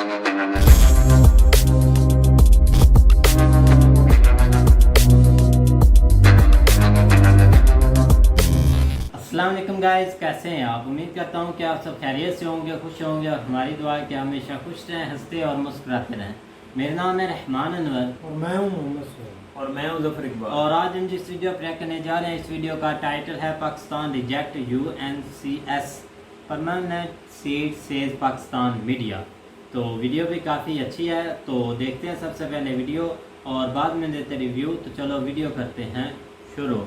अस्सलाम वालेकुम गाइस, कैसे हैं आप। उम्मीद करता हूं कि आप सब खैरियत से होंगे, खुश होंगे और हमारी दुआ है कि हमेशा खुश रहें, हंसते और मुस्कुराते रहें। मेरा नाम है रहमान अनवर और मैं हूं मोहम्मद सुहेल और मैं हूं ज़फर इकबाल। और आज हम जिस वीडियो पर करने जा रहे हैं, इस वीडियो का टाइटल है Pakistan reject UNCS permanent seat says Pakistan media. तो वीडियो भी काफ़ी अच्छी है, तो देखते हैं सबसे पहले वीडियो और बाद में देते रिव्यू। तो चलो वीडियो करते हैं शुरू।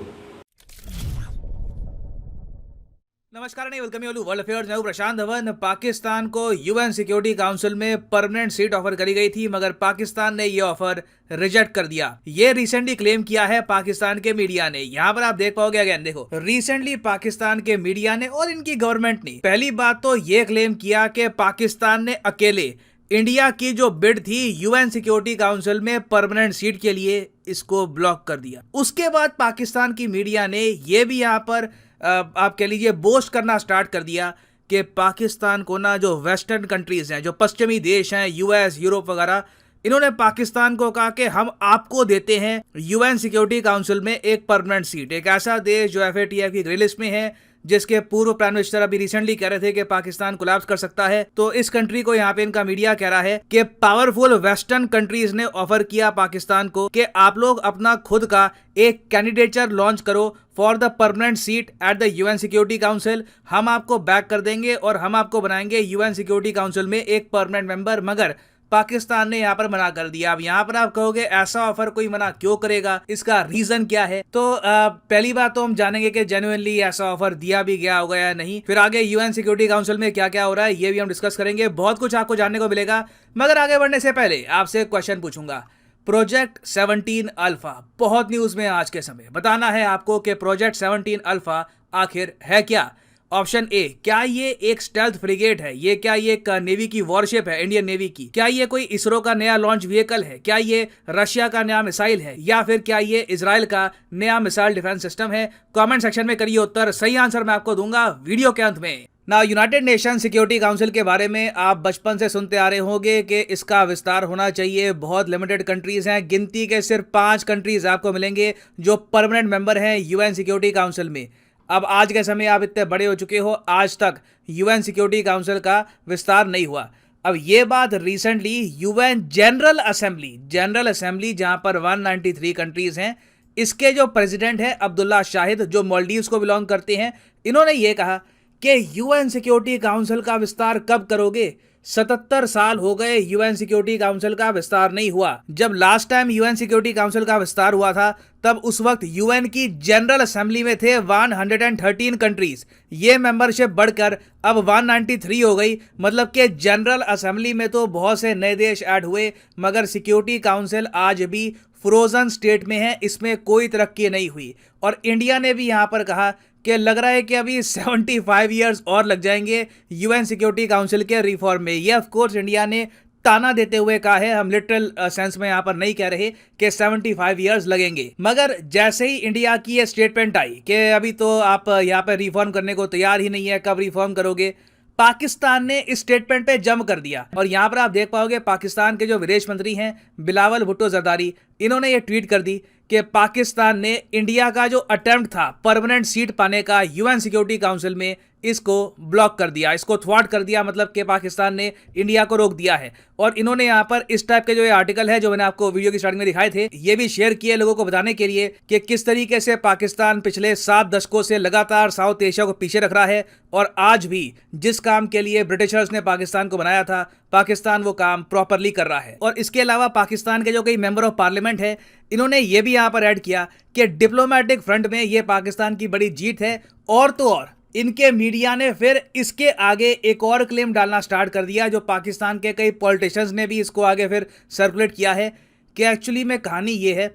नमस्कार नहीं वेलकम यू वर्ल्ड अफेयर्स। मैं हूं प्रशांत धवन। पाकिस्तान को यूएन सिक्योरिटी काउंसिल में परमानेंट सीट ऑफर करी गई थी, मगर पाकिस्तान ने यह ऑफर रिजेक्ट कर दिया। ये रिसेंटली क्लेम किया है पाकिस्तान के मीडिया ने। यहाँ पर आप देख पाओगे, अगेन देखो, रिसेंटली पाकिस्तान के मीडिया ने और इनकी गवर्नमेंट ने पहली बात तो ये क्लेम किया कि पाकिस्तान ने अकेले इंडिया की जो बिड थी यूएन सिक्योरिटी काउंसिल में परमानेंट सीट के लिए, इसको ब्लॉक कर दिया। उसके बाद पाकिस्तान की मीडिया ने यह भी यहाँ पर आप कह लीजिए बोस्ट करना स्टार्ट कर दिया कि पाकिस्तान को ना, जो वेस्टर्न कंट्रीज हैं, जो पश्चिमी देश हैं, यूएस, यूरोप वगैरह, इन्होंने पाकिस्तान को कहा कि हम आपको देते हैं यूएन सिक्योरिटी काउंसिल में एक परमानेंट सीट। एक ऐसा देश जो FATF की ग्रे लिस्ट में है, जिसके पूर्व प्राइम मिनिस्टर अभी रिसेंटली कह रहे थे कि पाकिस्तान कोलैप्स कर सकता है। तो इस कंट्री को यहाँ पे इनका मीडिया कह रहा है कि पावरफुल वेस्टर्न कंट्रीज ने ऑफर किया पाकिस्तान को कि आप लोग अपना खुद का एक कैंडिडेचर लॉन्च करो for the permanent seat at the UN security council. हम आपको बैक कर देंगे और हम आपको बनाएंगे यूएन सिक्योरिटी काउंसिल में एक परमानेंट मेंबर। मगर पाकिस्तान ने यहाँ पर मना कर दिया। अब यहाँ पर आप कहोगे ऐसा ऑफर कोई मना क्यों करेगा, इसका रीजन क्या है। तो पहली बात तो हम जानेंगे कि जेन्युइनली ऐसा ऑफर दिया भी गया होगा या नहीं। फिर आगे यूएन सिक्योरिटी काउंसिल में क्या क्या हो रहा है ये भी हम डिस्कस करेंगे। बहुत कुछ आपको जानने को मिलेगा। मगर आगे बढ़ने से पहले आपसे क्वेश्चन पूछूंगा। प्रोजेक्ट 17 अल्फा बहुत न्यूज में आज के समय। बताना है आपको कि प्रोजेक्ट 17 अल्फा आखिर है क्या। ऑप्शन ए, क्या ये एक स्टेल्थ फ्रिगेट है? ये क्या ये एक नेवी की वॉरशिप है, इंडियन नेवी की? क्या ये कोई इसरो का नया लॉन्च व्हीकल है? क्या ये रशिया का नया मिसाइल है? या फिर क्या ये इजराइल का नया मिसाइल डिफेंस सिस्टम है? कमेंट सेक्शन में करिए उत्तर। सही आंसर मैं आपको दूंगा वीडियो के अंत में। ना, यूनाइटेड नेशन सिक्योरिटी काउंसिल के बारे में आप बचपन से सुनते आ रहे होंगे कि इसका विस्तार होना चाहिए। बहुत लिमिटेड कंट्रीज हैं, गिनती के सिर्फ 5 कंट्रीज आपको मिलेंगे जो परमानेंट मेंबर हैं यूएन सिक्योरिटी काउंसिल में। अब आज के समय आप इतने बड़े हो चुके हो, आज तक यूएन सिक्योरिटी काउंसिल का विस्तार नहीं हुआ। अब ये बात रिसेंटली यूएन जनरल असेंबली जहां पर 193 कंट्रीज हैं, इसके जो प्रेसिडेंट हैं अब्दुल्ला शाहिद, जो मालदीव्स को बिलोंग करते हैं, इन्होंने ये कहा कि यूएन सिक्योरिटी काउंसिल का विस्तार कब करोगे? 77 साल हो गए यूएन सिक्योरिटी काउंसिल का विस्तार नहीं हुआ। जब last time UN security council का विस्तार हुआ था तब उस वक्त यूएन की जनरल असेंबली में थे 113 कंट्रीज। ये मेंबरशिप बढ़कर अब 193 हो गई। मतलब कि जनरल असेंबली में तो बहुत से नए देश ऐड हुए, मगर सिक्योरिटी काउंसिल आज भी फ्रोजन स्टेट में है, इसमें कोई तरक्की नहीं हुई। और इंडिया ने भी यहाँ पर कहा कि लग रहा है कि अभी 75 ईयर्स और लग जाएंगे यूएन सिक्योरिटी काउंसिल के रिफॉर्म में। ये ऑफ कोर्स इंडिया ने ताना देते हुए कहा है, हम लिटरल सेंस में यहाँ पर नहीं कह रहे कि 75 ईयर्स लगेंगे। मगर जैसे ही इंडिया की ये स्टेटमेंट आई कि अभी तो आप यहाँ पर रिफॉर्म करने को तैयार ही नहीं है, कब रिफॉर्म करोगे, पाकिस्तान ने इस स्टेटमेंट पे जंप कर दिया। और यहाँ पर आप देख पाओगे पाकिस्तान के जो विदेश मंत्री हैं बिलावल भुट्टो जरदारी, इन्होंने ये ट्वीट कर दी कि पाकिस्तान ने इंडिया का जो अटेम्प्ट था परमानेंट सीट पाने का यूएन सिक्योरिटी काउंसिल में, इसको ब्लॉक कर दिया, इसको थ्वाट कर दिया। मतलब कि पाकिस्तान ने इंडिया को रोक दिया है। और इन्होंने यहाँ पर इस टाइप के जो ये आर्टिकल है, जो मैंने आपको वीडियो की स्टार्टिंग में दिखाए थे, ये भी शेयर किए लोगों को बताने के लिए कि किस तरीके से पाकिस्तान पिछले 7 दशकों से लगातार साउथ एशिया को पीछे रख रहा है। और आज भी जिस काम के लिए ब्रिटिशर्स ने पाकिस्तान को बनाया था, पाकिस्तान वो काम प्रॉपरली कर रहा है। और इसके अलावा पाकिस्तान के जो कई मेंबर ऑफ पार्लियामेंट है, इन्होंने ये भी यहाँ पर ऐड किया कि डिप्लोमेटिक फ्रंट में ये पाकिस्तान की बड़ी जीत है। और तो और इनके मीडिया ने फिर इसके आगे एक और क्लेम डालना स्टार्ट कर दिया, जो पाकिस्तान के कई पॉलिटिशियंस ने भी इसको आगे फिर सर्कुलेट किया है, कि एक्चुअली में कहानी ये है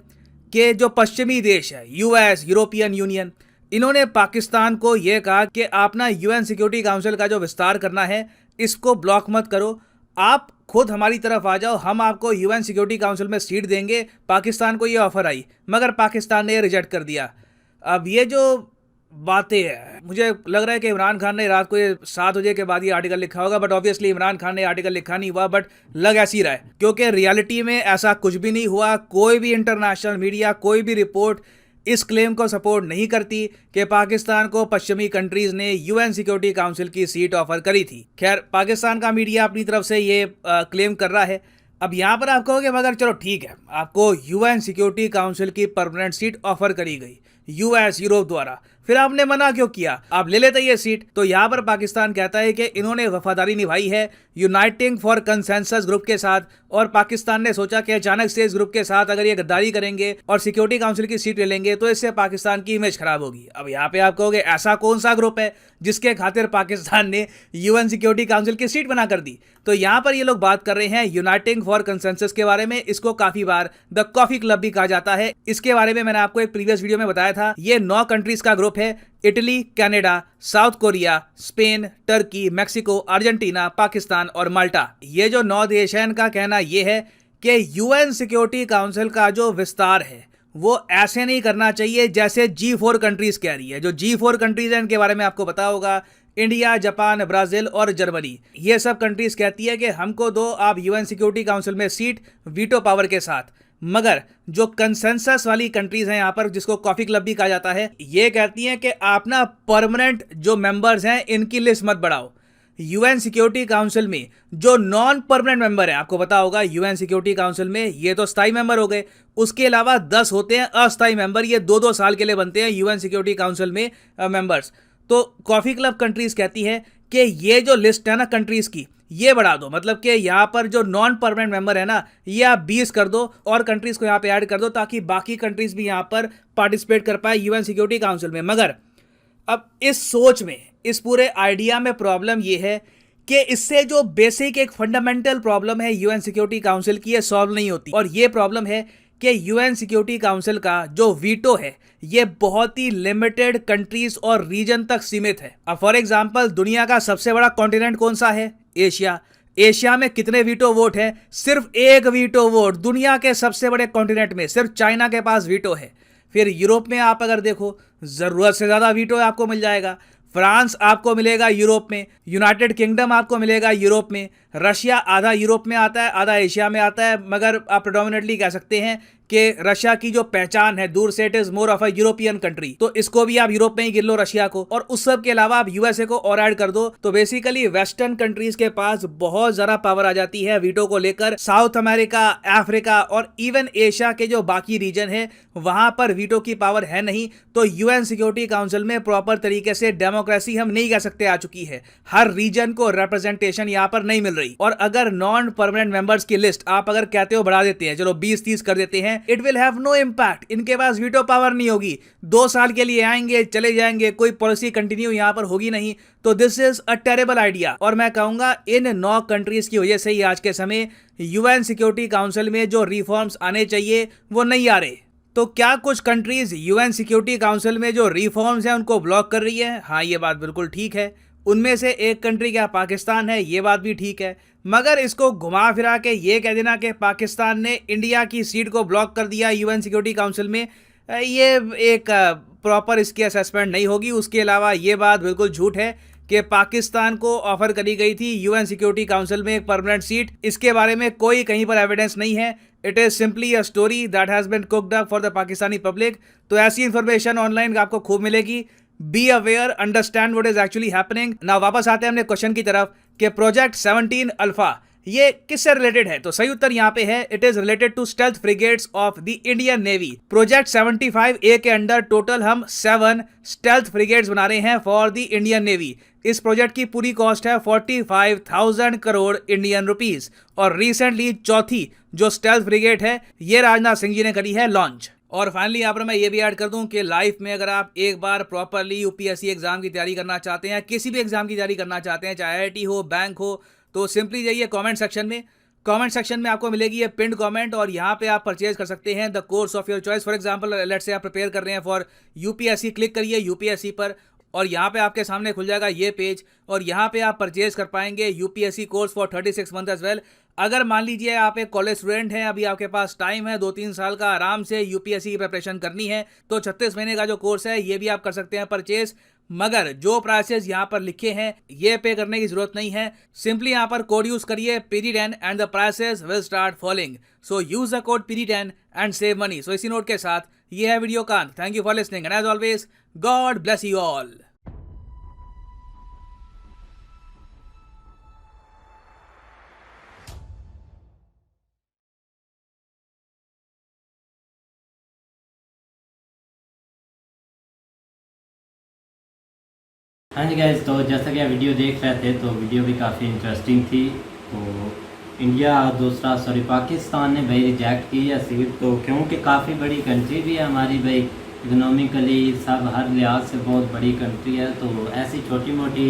कि जो पश्चिमी देश है, यूएस, यूरोपियन यूनियन, इन्होंने पाकिस्तान को ये कहा कि आप ना यूएन सिक्योरिटी काउंसिल का जो विस्तार करना है, इसको ब्लॉक मत करो, आप खुद हमारी तरफ आ जाओ, हम आपको यूएन सिक्योरिटी काउंसिल में सीट देंगे। पाकिस्तान को ये ऑफर आई, मगर पाकिस्तान ने रिजेक्ट कर दिया। अब ये जो बातें हैं। मुझे लग रहा है कि इमरान खान ने रात को ये 7 बजे के बाद ये आर्टिकल लिखा होगा, बट ऑब्वियसली इमरान खान ने आर्टिकल लिखा नहीं हुआ, बट लग ऐसी रहा है क्योंकि रियलिटी में ऐसा कुछ भी नहीं हुआ। कोई भी इंटरनेशनल मीडिया, कोई भी रिपोर्ट इस क्लेम को सपोर्ट नहीं करती कि पाकिस्तान को पश्चिमी कंट्रीज ने यूएन सिक्योरिटी काउंसिल की सीट ऑफर करी थी। खैर, पाकिस्तान का मीडिया अपनी तरफ से ये क्लेम कर रहा है। अब यहाँ पर आप कहोगे मगर चलो ठीक है, आपको यूएन सिक्योरिटी काउंसिल की परमानेंट सीट ऑफर करी गई यूएस, यूरोप द्वारा, फिर आपने मना क्यों किया? आप ले लेते ये सीट। तो यहाँ पर पाकिस्तान कहता है कि इन्होंने वफादारी निभाई है यूनाइटिंग फॉर कंसेंसस ग्रुप के साथ, और पाकिस्तान ने सोचा कि अचानक से इस ग्रुप के साथ अगर ये गद्दारी करेंगे और सिक्योरिटी काउंसिल की सीट ले लेंगे तो इससे पाकिस्तान की इमेज खराब होगी। अब यहाँ पे आप कहोगे ऐसा कौन सा ग्रुप है जिसके खातिर पाकिस्तान ने यूएन सिक्योरिटी काउंसिल की सीट बना कर दी? तो यहाँ पर ये लोग बात कर रहे हैं यूनाइटिंग फॉर कंसेंसस के बारे में। इसको काफी बार द कॉफी क्लब भी कहा जाता है। इसके बारे में मैंने आपको एक प्रीवियस वीडियो में बताया था। ये 9 कंट्रीज का ग्रुप है: Italy, Canada, south Korea, Spain, Turkey, Mexico, Argentina, Pakistan और माल्टा। ये जो 9 देश हैं, इनका कहना यह है कि यूएन सिक्योरिटी काउंसिल का जो विस्तार है वो ऐसे नहीं करना चाहिए जैसे G4 कंट्रीज कह रही है। जो G4 कंट्रीज हैं इनके बारे में आपको पता होगा, इंडिया, जापान, ब्राजील और जर्मनी। ये सब कंट्रीज कहती है कि हमको दो आप यूएन सिक्योरिटी काउंसिल में सीट वीटो पावर के साथ। मगर जो कंसेंसस वाली कंट्रीज हैं यहाँ पर, जिसको कॉफी क्लब भी कहा जाता है, ये कहती हैं कि आप ना परमानेंट जो मेंबर्स हैं इनकी लिस्ट मत बढ़ाओ। यूएन सिक्योरिटी काउंसिल में जो नॉन परमानेंट मेंबर है, आपको पता होगा यूएन सिक्योरिटी काउंसिल में ये तो स्थायी मेंबर हो गए, उसके अलावा 10 होते हैं अस्थायी मेंबर। ये 2-2 साल के लिए बनते हैं यूएन सिक्योरिटी काउंसिल में मेंबर्स। तो कॉफी क्लब कंट्रीज कहती है कि ये जो लिस्ट है ना कंट्रीज की, ये बढ़ा दो। मतलब कि यहाँ पर जो नॉन परमानेंट मेंबर है ना, ये आप 20 कर दो और कंट्रीज को यहाँ पे ऐड कर दो, ताकि बाकी कंट्रीज भी यहाँ पर पार्टिसिपेट कर पाए यूएन सिक्योरिटी काउंसिल में। मगर अब इस सोच में, इस पूरे आइडिया में प्रॉब्लम ये है कि इससे जो बेसिक एक फंडामेंटल प्रॉब्लम है यूएन सिक्योरिटी काउंसिल की, ये सॉल्व नहीं होती। और ये प्रॉब्लम है कि यूएन सिक्योरिटी काउंसिल का जो वीटो है ये बहुत ही लिमिटेड कंट्रीज और रीजन तक सीमित है। अब फॉर एग्जांपल, दुनिया का सबसे बड़ा कॉन्टिनेंट कौन सा है? एशिया। एशिया में कितने वीटो वोट है? सिर्फ 1 वीटो वोट। दुनिया के सबसे बड़े कॉन्टिनेंट में सिर्फ चाइना के पास वीटो है। फिर यूरोप में आप अगर देखो, जरूरत से ज्यादा वीटो आपको मिल जाएगा। फ्रांस आपको मिलेगा यूरोप में, यूनाइटेड किंगडम आपको मिलेगा यूरोप में, रशिया आधा यूरोप में आता है, आधा एशिया में आता है। मगर आप प्रेडोमिनेटली कह सकते हैं कि रशिया की जो पहचान है दूर से, it is more of a European country, तो इसको भी आप यूरोप में ही गिन लो रशिया को। और उस सब के अलावा आप यूएसए को और ऐड कर दो, तो बेसिकली वेस्टर्न कंट्रीज के पास बहुत ज्यादा पावर आ जाती है वीटो को लेकर। साउथ अमेरिका, अफ्रीका और इवन एशिया के जो बाकी रीजन है वहां पर वीटो की पावर है नहीं। तो यूएन सिक्योरिटी काउंसिल में प्रॉपर तरीके से डेमोक्रेसी हम नहीं कह सकते आ चुकी है। हर रीजन को रिप्रेजेंटेशन यहाँ पर नहीं मिल रही। और अगर नॉन परमानेंट मेंबर्स की लिस्ट आप अगर कहते हो बढ़ा देते हैं, चलो 20-30 कर देते हैं, it will have no impact. इनके पास वीटो पावर नहीं होगी, 2 साल के लिए आएंगे चले जाएंगे, कोई पॉलिसी कंटिन्यू यहां पर होगी नहीं। तो this is a terrible idea. और मैं कहूंगा इन 9 कंट्रीज की वजह से ही आज के समय यूएन सिक्योरिटी काउंसिल में जो रिफॉर्म्स आने चाहिए वो नहीं आ रहे। तो क्या कुछ कंट्रीज यूएन सिक्योरिटी काउंसिल में जो रिफॉर्म्स हैं उनको ब्लॉक कर रही है? हाँ, ये बात बिल्कुल ठीक है। उनमें से एक कंट्री क्या पाकिस्तान है? ये बात भी ठीक है। मगर इसको घुमा फिरा के ये कह देना कि पाकिस्तान ने इंडिया की सीट को ब्लॉक कर दिया यूएन सिक्योरिटी काउंसिल में, ये एक प्रॉपर इसकी असेसमेंट नहीं होगी। उसके अलावा ये बात बिल्कुल झूठ है कि पाकिस्तान को ऑफर करी गई थी यूएन सिक्योरिटी काउंसिल में एक परमानेंट सीट। इसके बारे में कोई कहीं पर एविडेंस नहीं है। It is simply a story that has been cooked up for the Pakistani public. तो ऐसी इंफॉर्मेशन ऑनलाइन आपको खूब मिलेगी। Be aware, understand what is actually happening. ना वापस आते हैं अपने क्वेश्चन की तरफ कि प्रोजेक्ट 17 अल्फा ये किससे रिलेटेड है? तो सही उत्तर यहाँ पे है, it is related to stealth frigates of the Indian navy. Project 75A के अंडर टोटल हम 7 स्टेल्थ फ्रिगेट्स बना रहे हैं फॉर द इंडियन नेवी। इस प्रोजेक्ट की पूरी कॉस्ट है 45,000 करोड़ इंडियन रुपीस। और रिसेंटली चौथी जो स्टेल्थ फ्रिगेट है ये राजनाथ सिंह जी ने करी है लॉन्च। और फाइनली यहाँ पर मैं ये भी ऐड कर दूं कि लाइफ में अगर आप एक बार प्रॉपरली यूपीएससी एग्जाम की तैयारी करना चाहते हैं, किसी भी एग्जाम की तैयारी करना चाहते हैं, चाहे आईआईटी हो, बैंक हो, तो सिंपली जाइए कमेंट सेक्शन में। कमेंट सेक्शन में आपको मिलेगी ये पिंड कमेंट और यहाँ पे आप परचेज कर सकते हैं the course of your choice. For example let's say आप प्रिपेयर कर रहे हैं फॉर यूपीएससी, क्लिक करिए यूपीएससी पर और यहाँ पे आपके सामने खुल जाएगा ये पेज और यहाँ पे आप परचेज कर पाएंगे UPSC course for 36 month as well. अगर मान लीजिए आप एक कॉलेज स्टूडेंट हैं, अभी आपके पास टाइम है 2-3 साल का आराम से यूपीएससी की प्रिपरेशन करनी है, तो 36 महीने का जो कोर्स है ये भी आप कर सकते हैं परचेज। मगर जो प्राइसेस यहाँ पर लिखे हैं ये पे करने की जरूरत नहीं है, सिंपली यहाँ पर कोड यूज करिए PD10 and the prices will start following. So use the code PD10 and save money. So इसी नोट के साथ ये है वीडियो का। Thank you for listening and as always God bless you all. हाँ जी guys, तो जैसा कि आप वीडियो देख रहे थे तो वीडियो भी काफ़ी इंटरेस्टिंग थी। तो इंडिया पाकिस्तान ने भाई रिजेक्ट की है सीट, तो क्योंकि काफ़ी बड़ी कंट्री भी है हमारी भाई, इकोनॉमिकली सब हर लिहाज से बहुत बड़ी कंट्री है। तो ऐसी छोटी मोटी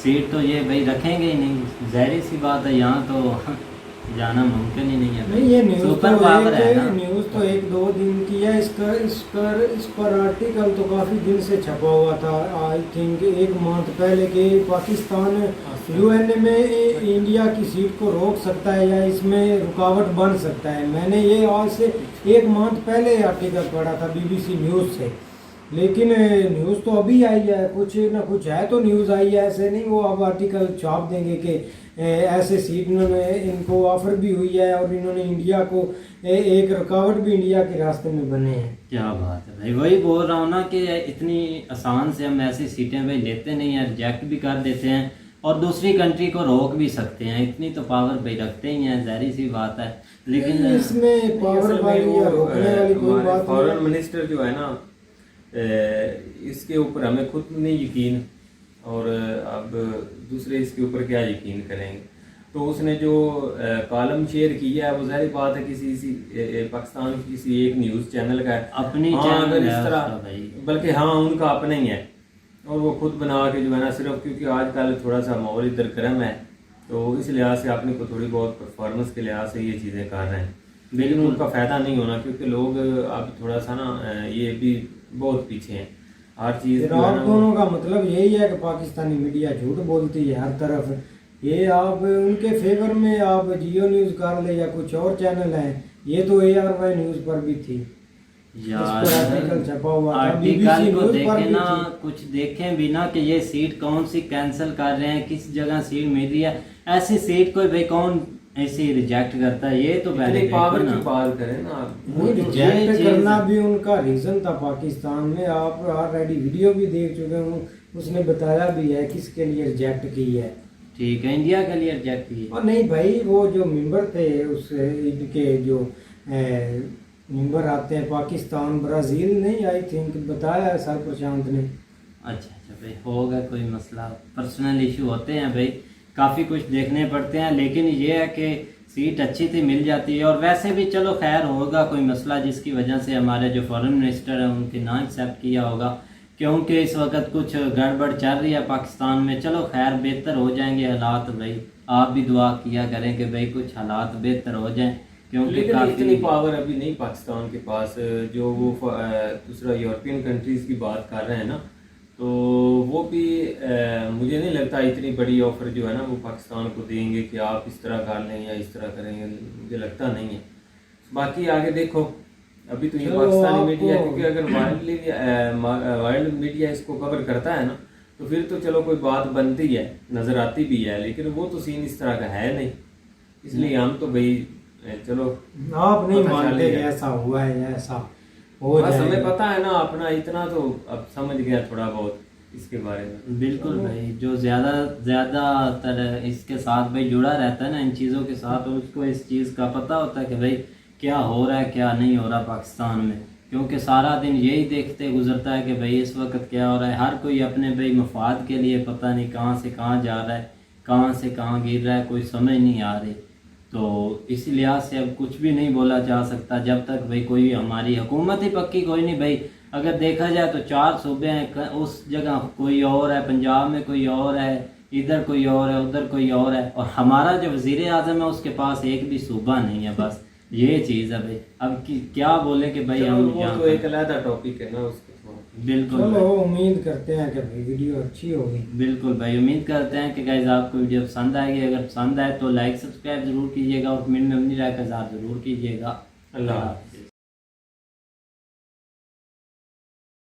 सीट तो ये भाई रखेंगे ही नहीं, ज़ाहिर सी बात है, यहाँ तो जाना मुमकिन ही नहीं है। नहीं, ये न्यूज़ सुपर तो पावर है ना। न्यूज़ तो 1-2 दिन की है। इस पर आर्टिकल तो काफ़ी दिन से छपा हुआ था। आई थिंक 1 मंथ पहले के पाकिस्तान UN में इंडिया की सीट को रोक सकता है या इसमें रुकावट बन सकता है। मैंने ये आज से 1 मंथ पहले आर्टिकल पढ़ा था BBC न्यूज़ से, लेकिन न्यूज़ तो अभी आई है, कुछ ना कुछ है तो न्यूज़ आई है, ऐसे नहीं वो अब आर्टिकल छाप देंगे कि ऐसे सीट में इनको ऑफर भी हुई है और इन्होंने इंडिया को एक रुकावट भी इंडिया के रास्ते में बने हैं। क्या बात है भाई, वही बोल रहा हूँ ना कि इतनी आसान से हम ऐसी सीटें भाई लेते नहीं हैं, रिजेक्ट भी कर देते हैं और दूसरी कंट्री को रोक भी सकते हैं। इतनी तो पावर भाई रखते ही हैं, ज़ाहिर सी बात है। लेकिन इसमें पावर वाली या रोकने वाली कोई बात नहीं। फॉरेन मिनिस्टर जो है ना, इसके ऊपर हमें खुद नहीं यकीन, और अब दूसरे इसके ऊपर क्या यकीन करेंगे। तो उसने जो कॉलम शेयर किया है वो ज़ाहिर बात है किसी पाकिस्तान की किसी एक न्यूज़ चैनल का है, अपनी अगर इस चैनल तरह, बल्कि हाँ उनका अपना ही है, और वो खुद बना के जो है ना, सिर्फ क्योंकि आजकल थोड़ा सा माहौल इधर गर्म है तो इस लिहाज से अपने को थोड़ी बहुत परफॉर्मेंस के लिहाज से ये चीज़ें कर रहे हैं, लेकिन उनका फ़ायदा नहीं होना, क्योंकि लोग अब थोड़ा सा ना ये भी बहुत पीछे हैं हर चीज़। आप दोनों का मतलब यही है कि पाकिस्तानी मीडिया झूठ बोलती है हर तरफ। ये आप उनके फेवर में आप जियो न्यूज़ कर ले या कुछ और चैनल है, ये तो ARY न्यूज़ पर भी थी यार, आर्टिकल छपा हुआ था, आर्टिकल BBC को न्यूज़ पर देखे भी ना, थी। कुछ देखें भी ना कि ये सीट कौन सी कैंसिल कर रहे हैं, किस जगह सीट मिल रही है। ऐसी सीट कोई भाई कौन ऐसे रिजेक्ट करता है, ये तो पहले पावर देखो की ना। बात करें ना, वो रिजेक्ट करना भी उनका रीजन था पाकिस्तान में। आप ऑलरेडी वीडियो भी देख चुके हूँ, उसने बताया भी है किसके लिए रिजेक्ट की है। ठीक है, इंडिया के लिए रिजेक्ट की। और नहीं भाई, वो जो मेंबर थे उस इनके जो मेंबर आते हैं पाकिस्तान ब्राज़ील नहीं, आई थिंक बताया है सर प्रशांत ने। अच्छा भाई, होगा कोई मसला, पर्सनल इशू होते हैं भाई, काफ़ी कुछ देखने पड़ते हैं। लेकिन ये है कि सीट अच्छी थी, मिल जाती है। और वैसे भी चलो खैर होगा कोई मसला जिसकी वजह से हमारे जो फॉरेन मिनिस्टर हैं उनके ना एक्सेप्ट किया होगा, क्योंकि इस वक्त कुछ गड़बड़ चल रही है पाकिस्तान में। चलो खैर बेहतर हो जाएंगे हालात भाई, आप भी दुआ किया करें कि भाई कुछ हालात बेहतर हो जाएं, क्योंकि लेकिन इतनी काफ़ी पावर अभी नहीं पाकिस्तान के पास। जो वो दूसरा यूरोपियन कंट्रीज की बात कर रहे हैं ना, तो वो भी मुझे नहीं लगता इतनी बड़ी ऑफर जो है ना वो पाकिस्तान को देंगे कि आप इस तरह कर लें या इस तरह करेंगे, मुझे लगता नहीं है। बाकी आगे देखो, अभी तो ये पाकिस्तानी मीडिया, क्योंकि अगर वर्ल्ड मीडिया इसको कवर करता है ना तो फिर तो चलो कोई बात बनती है, नज़र आती भी है, लेकिन वो तो सीन इस तरह का है नहीं, इसलिए हम तो भाई चलो आप नहीं मानते कि ऐसा हुआ है, ऐसा हो बस हमें जाएगा। पता है ना अपना, इतना तो अब समझ गया थोड़ा बहुत इसके बारे में। बिल्कुल भाई, जो ज़्यादातर इसके साथ भाई जुड़ा रहता है ना इन चीज़ों के साथ, और उसको इस चीज़ का पता होता है कि भाई क्या हो रहा है क्या नहीं हो रहा पाकिस्तान में, क्योंकि सारा दिन यही देखते गुजरता है कि भाई इस वक्त क्या हो रहा है। हर कोई अपने भाई मफाद के लिए पता नहीं कहाँ से कहाँ जा रहा है, कहाँ से कहाँ गिर रहा है, कोई समझ नहीं आ रही। तो इस लिहाज से अब कुछ भी नहीं बोला जा सकता जब तक भाई कोई हमारी हुकूमत ही पक्की कोई नहीं। भाई अगर देखा जाए तो 4 सूबे हैं, उस जगह कोई और है, पंजाब में कोई और है, इधर कोई और है, उधर कोई और है, और हमारा जो वजीर आज़म है उसके पास एक भी सूबा नहीं है। बस ये चीज़ है भाई, अब क्या बोले कि भाई हम वो तो एक अलग टॉपिक है ना, उसके बिल्कुल चलो भाई। उम्मीद करते हैं कि भाई वीडियो अच्छी होगी। बिल्कुल भाई, उम्मीद करते हैं कि गाइज आपको वीडियो पसंद आएगी। अगर पसंद आए तो लाइक सब्सक्राइब जरूर कीजिएगा और कमेंट में अपनी राय का इज़हार जरूर कीजिएगा। अल्लाह।